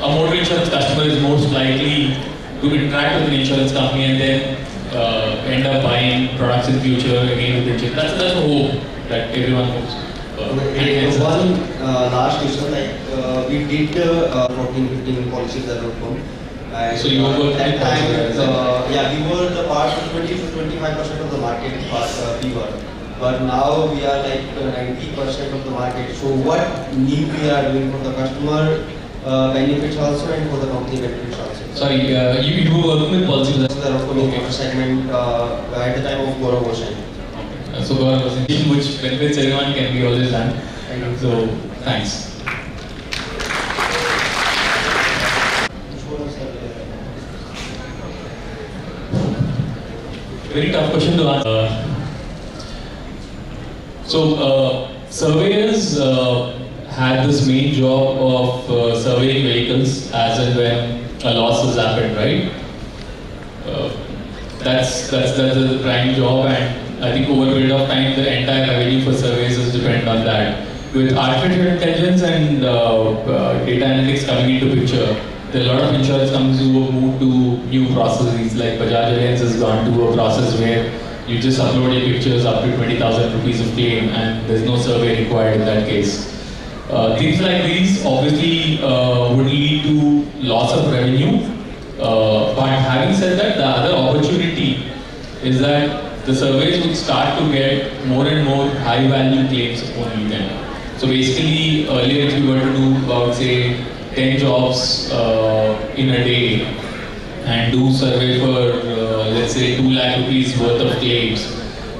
motor insurance customer is most likely to interact with an insurance company and then end up buying products in future again with insurance. That's the hope that everyone hopes. One last question, we did 14-15 policies that were come. So you were that time, we were the part 20 to 25% of the market we were. But now we are like 90% of the market. So what new we are doing for the customer benefits also and for the company benefits also? Sorry, you were working with policy. The motor segment at the time of Gaurav motion. So Gaurav was which benefits everyone can be always done. So thanks. Very tough question to answer. Surveyors had this main job of surveying vehicles as and when a loss has happened, right? That's the prime job, and I think over a period of time, the entire revenue for surveys is dependent on that. With artificial intelligence and data analytics coming into picture, there are a lot of insurance companies who have moved to new processes, like Bajaj Allianz has gone to a process where you just upload your pictures up to 20,000 rupees of claim, and there's no survey required in that case. Things like these obviously would lead to loss of revenue. But having said that, the other opportunity is that the surveys would start to get more and more high value claims only then. So basically, earlier if you were to do about say 10 jobs in a day and do survey for let's say 2 lakh rupees worth of claims,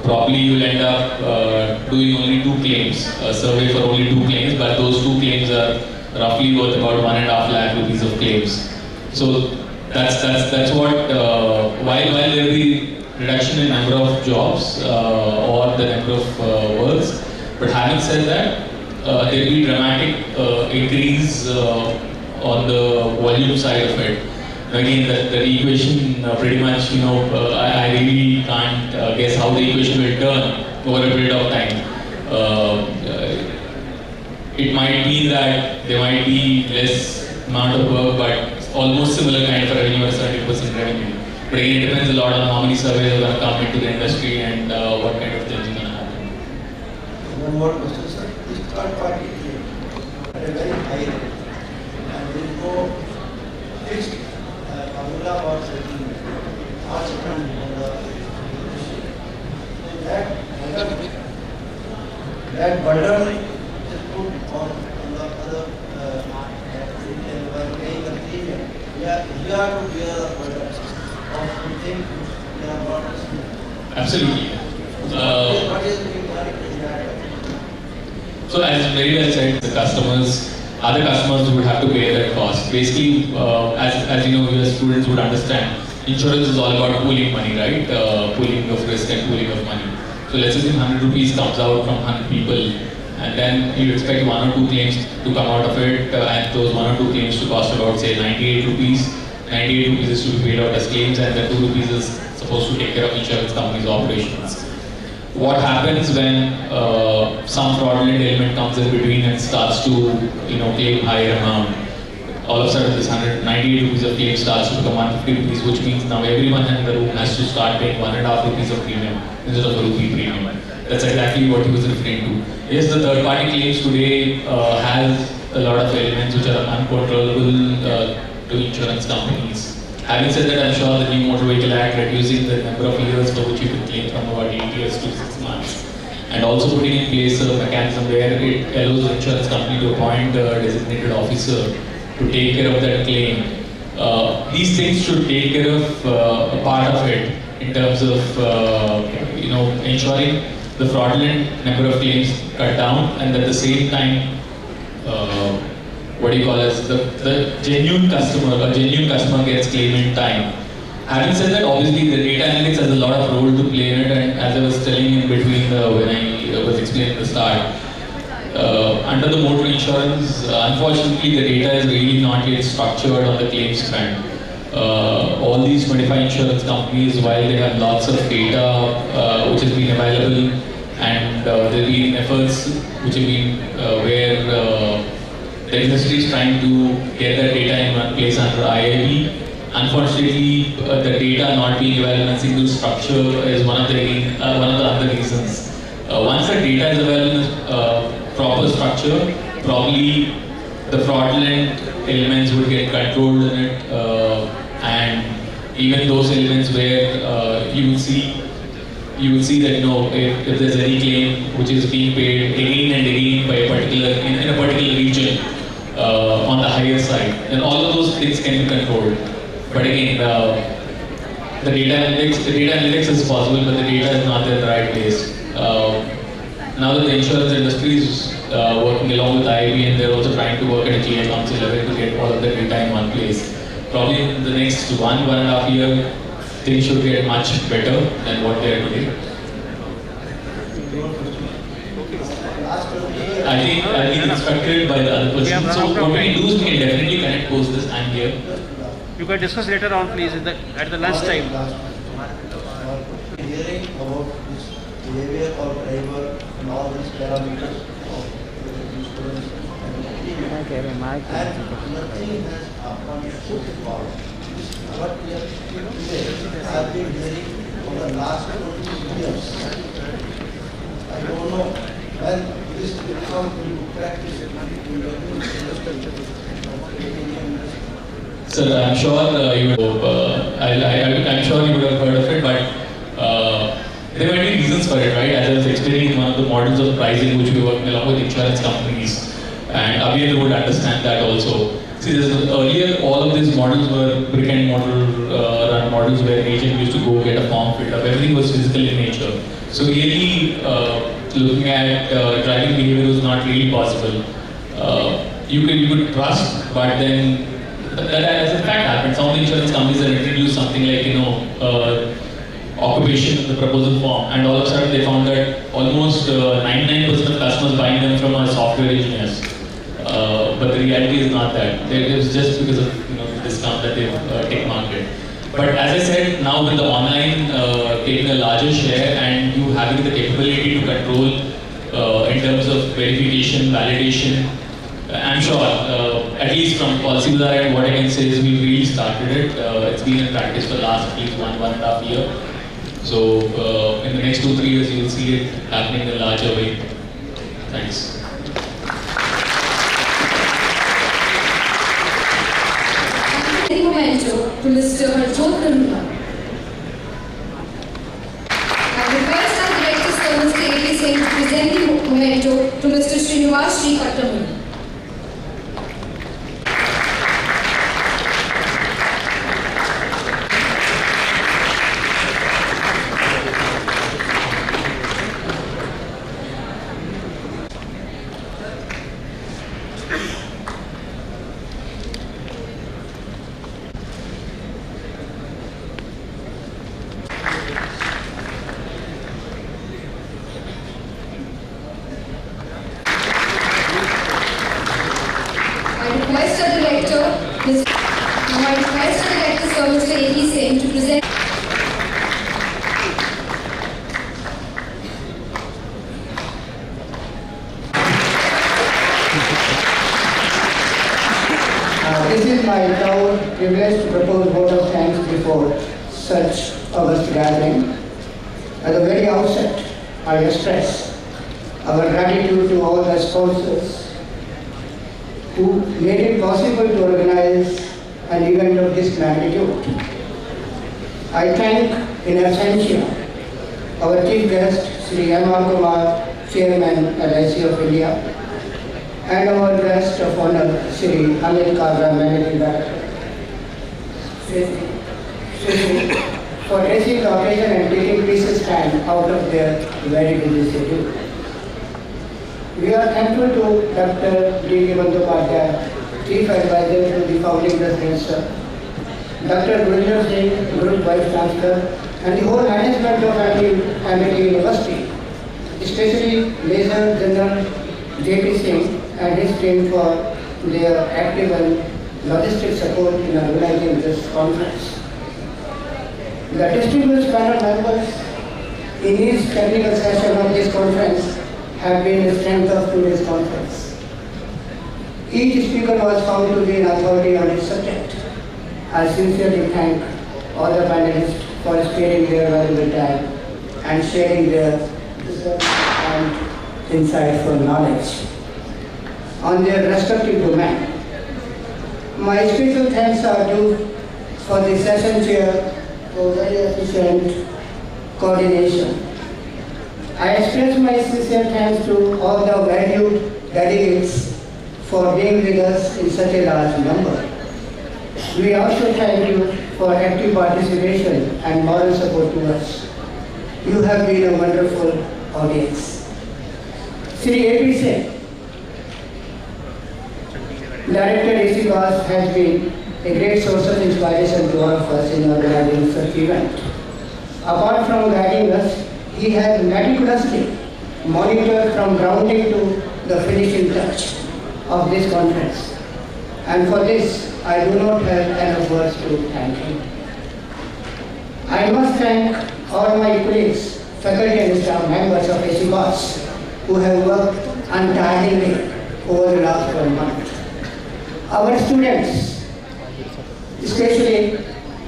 probably you'll end up doing only 2 claims, a survey for only 2 claims, but those 2 claims are roughly worth about 1.5 lakh rupees of claims. So that's what while there will be reduction in number of jobs or the number of works, but having said that, there will be dramatic increase on the volume side of it. Again, the equation pretty much, I really can't guess how the equation will turn over a period of time. It might mean that there might be less amount of work, but almost similar kind of revenue or 30% revenue. But again, it depends a lot on how many surveys are going to come into the industry and what kind of things are going to happen. One more question, sir. This third party claim at a very high rate, and there is no fixed formula or settlement or settlement on the so that burden is put on the other by paying the premium. We are to bear the burden of things we are not receiving. Absolutely. What is the impact in that? So as very well said, the other customers would have to pay that cost. Basically, as you know, your students would understand, insurance is all about pooling money, right? Pooling of risk and pooling of money. So let's assume 100 rupees comes out from 100 people, and then you expect 1 or 2 claims to come out of it, and those 1 or 2 claims to cost about say 98 rupees. 98 rupees is to be paid out as claims, and the 2 rupees is supposed to take care of insurance company's operations. What happens when some fraudulent element comes in between and starts to claim higher amount? All of a sudden this 198 rupees of claim starts to become 150 rupees, which means now everyone in the room has to start paying 1.5 rupees of premium instead of a rupee premium. That's exactly what he was referring to. Yes, the third party claims today has a lot of elements which are uncontrollable to insurance companies. Having said that, I'm sure the new Motor Vehicle Act reducing the number of years for which you can claim from about 8 years to 6 months, and also putting in place a mechanism where it allows the insurance company to appoint a designated officer to take care of that claim. These things should take care of a part of it in terms of ensuring the fraudulent number of claims cut down, and at the same time the genuine customer gets claim in time. Having said that, obviously the data analytics has a lot of role to play in it, and as I was telling in between when I was explaining at the start, under the motor insurance, unfortunately the data is really not yet structured on the claims front. All these 25 insurance companies, while they have lots of data which has been available, and there have been efforts which have been where the industry is trying to get that data in one place under IIB. Unfortunately, the data not being available in a single structure is one of the other reasons. Once the data is available in a proper structure, probably the fraudulent elements would get controlled in it, and even those elements where you will see that if there's any claim which is being paid again and again by a particular in a particular region on the higher side, then all of those things can be controlled. But again, the data analytics is possible, but the data is not in the right place. Now that the insurance industry is working along with IIB, and they're also trying to work at a GI council level to get all of the data in one place. Probably in the next 1.5 year, things should get much better than what they are today. I think instructed by the other person. So what we can do is we can definitely connect post this. I'm here. You can discuss later on, please, at the lunch time. Hearing about this behavior of driver and all these parameters of the students and nothing has happened so far. What we have been hearing for the last 20 years. I don't know when this will come into practice. Sir, I'm sure you would. I'm sure you would have heard of it, but there might be reasons for it, right? As I was explaining in one of the models of pricing, which we were working along with insurance companies, and Abhiyendra would understand that also. See, earlier all of these models were brick and mortar run models where an agent used to go get a form filled up. Everything was physical in nature. So really, looking at driving behavior was not really possible. You could trust, but then that has in fact happened. Some of the insurance companies have introduced something like occupation in the proposal form, and all of a sudden they found that almost 99% of customers buying them from are software engineers. But the reality is not that. It's just because of the discount that they've taken market. But as I said, now with the online taking a larger share and you having the capability to control in terms of verification, validation, I'm sure, at least from Policy Bazaar, and what I can say is we've really started it. It's been in practice for the last at least 1.5 year. So in the next 2-3 years, you'll see it happening in a larger way. Thanks. To Mr. Harjot Karuna. I request our Director Service to AP Singh to present the memento to Mr. Srinivas Sri Kattamani. This is my proud privilege to propose vote of thanks before such august gathering. At the very outset, I stress our gratitude to all the sponsors who made it possible to organize an event of this magnitude. I thank in absentia our chief guest, Sri M.R. Kumar, Chairman LIC of India, and our guest of honor, Sri Amit Kabra, Managing Director, for taking the occasion and taking precious time out of their very busy schedule. We are thankful to Dr. D. Bandyopadhyay, Chief Advisor to the Founding President, Sir, Dr. Gurinder Singh, Group Vice Chancellor, and the whole management of Amity University, especially Major General J.P. Singh and his team for their active and logistic support in organizing this conference. The distinguished panel members in each technical session of this conference have been the strength of today's conference. Each speaker was found to be an authority on his subject. I sincerely thank all the panelists for sparing their valuable time and sharing their wisdom and insightful knowledge on their respective domain. My special thanks are due for the session chair for very efficient coordination. I express my sincere thanks to all the valued delegates for being with us in such a large number. We also thank you for active participation and moral support to us. You have been a wonderful audience. Sri A.P. Singh, Director ASIBAS, has been a great source of inspiration to all of us in organizing such event. Apart from guiding us, he has meticulously monitored from grounding to the finishing touch of this conference. And for this, I do not have enough words to thank him. I must thank all my colleagues, faculty and staff members of ASIBAS who have worked untiringly over the last 1 month. Our students, especially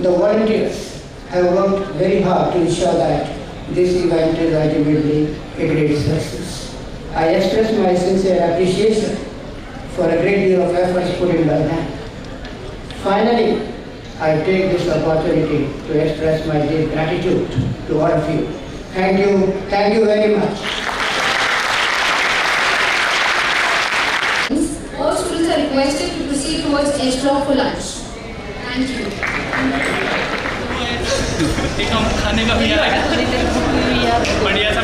the volunteers, have worked very hard to ensure that this event is ultimately a great success. I express my sincere appreciation for a great deal of efforts put in by them. Finally, I take this opportunity to express my deep gratitude to all of you. Thank you very much. All students are requested to proceed towards H block for lunch. Thank you. खाने का भी बढ़िया सा